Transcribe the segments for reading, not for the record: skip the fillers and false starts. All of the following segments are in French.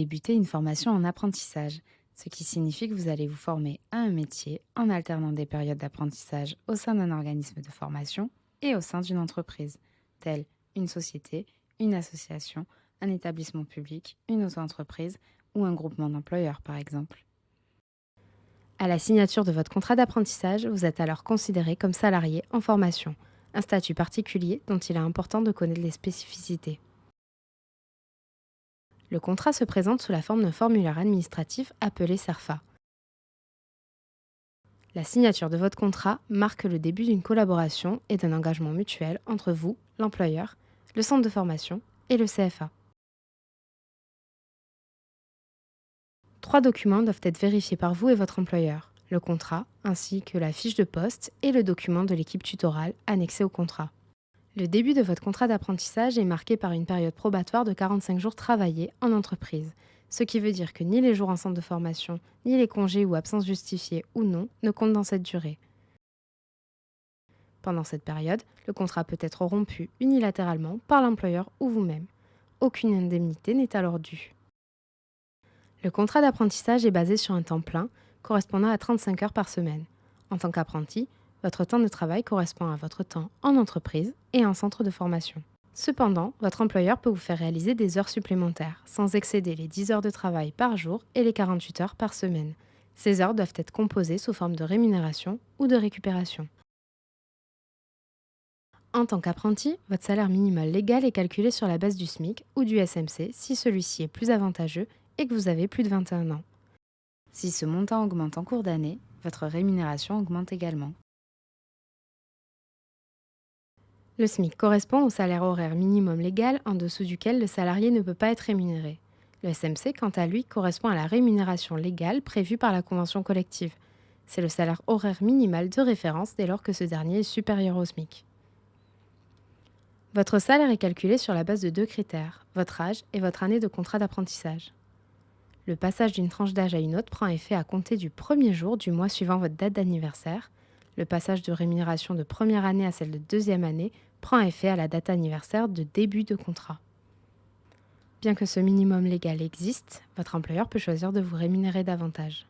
débuter une formation en apprentissage, ce qui signifie que vous allez vous former à un métier en alternant des périodes d'apprentissage au sein d'un organisme de formation et au sein d'une entreprise, telle une société, une association, un établissement public, une auto-entreprise ou un groupement d'employeurs par exemple. À la signature de votre contrat d'apprentissage, vous êtes alors considéré comme salarié en formation, un statut particulier dont il est important de connaître les spécificités. Le contrat se présente sous la forme d'un formulaire administratif appelé CERFA. La signature de votre contrat marque le début d'une collaboration et d'un engagement mutuel entre vous, l'employeur, le centre de formation et le CFA. Trois documents doivent être vérifiés par vous et votre employeur, le contrat, ainsi que la fiche de poste et le document de l'équipe tutorale annexé au contrat. Le début de votre contrat d'apprentissage est marqué par une période probatoire de 45 jours travaillés en entreprise, ce qui veut dire que ni les jours en centre de formation, ni les congés ou absences justifiées ou non ne comptent dans cette durée. Pendant cette période, le contrat peut être rompu unilatéralement par l'employeur ou vous-même. Aucune indemnité n'est alors due. Le contrat d'apprentissage est basé sur un temps plein, correspondant à 35 heures par semaine. En tant qu'apprenti, votre temps de travail correspond à votre temps en entreprise et en centre de formation. Cependant, votre employeur peut vous faire réaliser des heures supplémentaires, sans excéder les 10 heures de travail par jour et les 48 heures par semaine. Ces heures doivent être composées sous forme de rémunération ou de récupération. En tant qu'apprenti, votre salaire minimal légal est calculé sur la base du SMIC ou du SMC si celui-ci est plus avantageux et que vous avez plus de 21 ans. Si ce montant augmente en cours d'année, votre rémunération augmente également. Le SMIC correspond au salaire horaire minimum légal en dessous duquel le salarié ne peut pas être rémunéré. Le SMC, quant à lui, correspond à la rémunération légale prévue par la convention collective. C'est le salaire horaire minimal de référence dès lors que ce dernier est supérieur au SMIC. Votre salaire est calculé sur la base de deux critères, votre âge et votre année de contrat d'apprentissage. Le passage d'une tranche d'âge à une autre prend effet à compter du premier jour du mois suivant votre date d'anniversaire. Le passage de rémunération de première année à celle de deuxième année prend effet à la date anniversaire de début de contrat. Bien que ce minimum légal existe, votre employeur peut choisir de vous rémunérer davantage.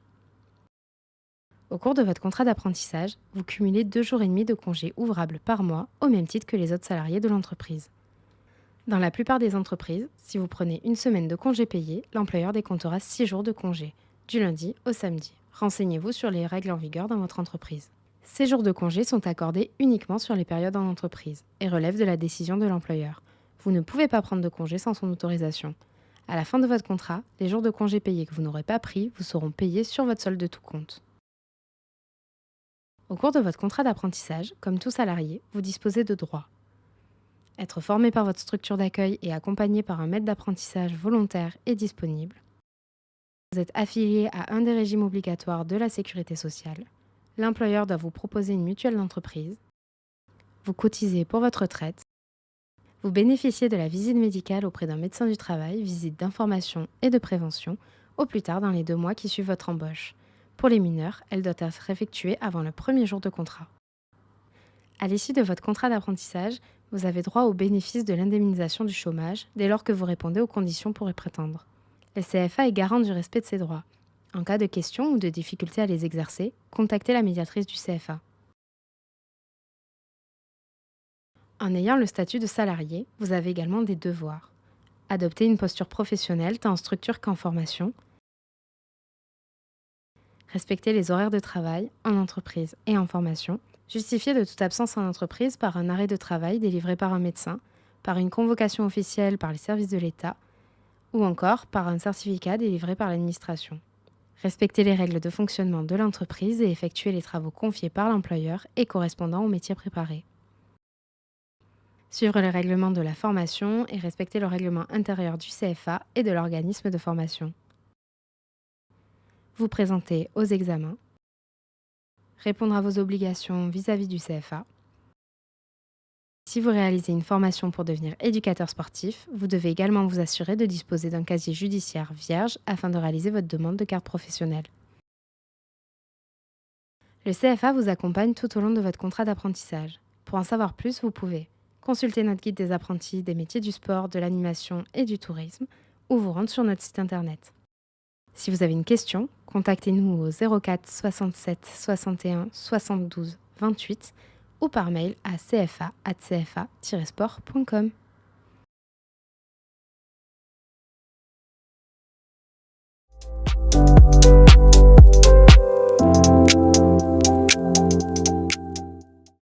Au cours de votre contrat d'apprentissage, vous cumulez 2 jours et demi de congés ouvrables par mois au même titre que les autres salariés de l'entreprise. Dans la plupart des entreprises, si vous prenez une semaine de congé payé, l'employeur décomptera 6 jours de congé, du lundi au samedi. Renseignez-vous sur les règles en vigueur dans votre entreprise. Ces jours de congé sont accordés uniquement sur les périodes en entreprise et relèvent de la décision de l'employeur. Vous ne pouvez pas prendre de congé sans son autorisation. À la fin de votre contrat, les jours de congé payés que vous n'aurez pas pris vous seront payés sur votre solde de tout compte. Au cours de votre contrat d'apprentissage, comme tout salarié, vous disposez de droits. Être formé par votre structure d'accueil et accompagné par un maître d'apprentissage volontaire et disponible. Vous êtes affilié à un des régimes obligatoires de la sécurité sociale. L'employeur doit vous proposer une mutuelle d'entreprise. Vous cotisez pour votre retraite. Vous bénéficiez de la visite médicale auprès d'un médecin du travail, visite d'information et de prévention, au plus tard dans les 2 mois qui suivent votre embauche. Pour les mineurs, elle doit être effectuée avant le premier jour de contrat. À l'issue de votre contrat d'apprentissage, vous avez droit au bénéfice de l'indemnisation du chômage dès lors que vous répondez aux conditions pour y prétendre. Le CFA est garant du respect de ces droits. En cas de questions ou de difficultés à les exercer, contactez la médiatrice du CFA. En ayant le statut de salarié, vous avez également des devoirs. Adopter une posture professionnelle tant en structure qu'en formation. Respecter les horaires de travail en entreprise et en formation. Justifier de toute absence en entreprise par un arrêt de travail délivré par un médecin, par une convocation officielle par les services de l'État ou encore par un certificat délivré par l'administration. Respecter les règles de fonctionnement de l'entreprise et effectuer les travaux confiés par l'employeur et correspondant au métier préparé. Suivre les règlements de la formation et respecter le règlement intérieur du CFA et de l'organisme de formation. Vous présenter aux examens. Répondre à vos obligations vis-à-vis du CFA. Si vous réalisez une formation pour devenir éducateur sportif, vous devez également vous assurer de disposer d'un casier judiciaire vierge afin de réaliser votre demande de carte professionnelle. Le CFA vous accompagne tout au long de votre contrat d'apprentissage. Pour en savoir plus, vous pouvez consulter notre guide des apprentis des métiers du sport, de l'animation et du tourisme ou vous rendre sur notre site internet. Si vous avez une question, contactez-nous au 04 67 61 72 28 ou par mail à cfa@cfa-sport.com.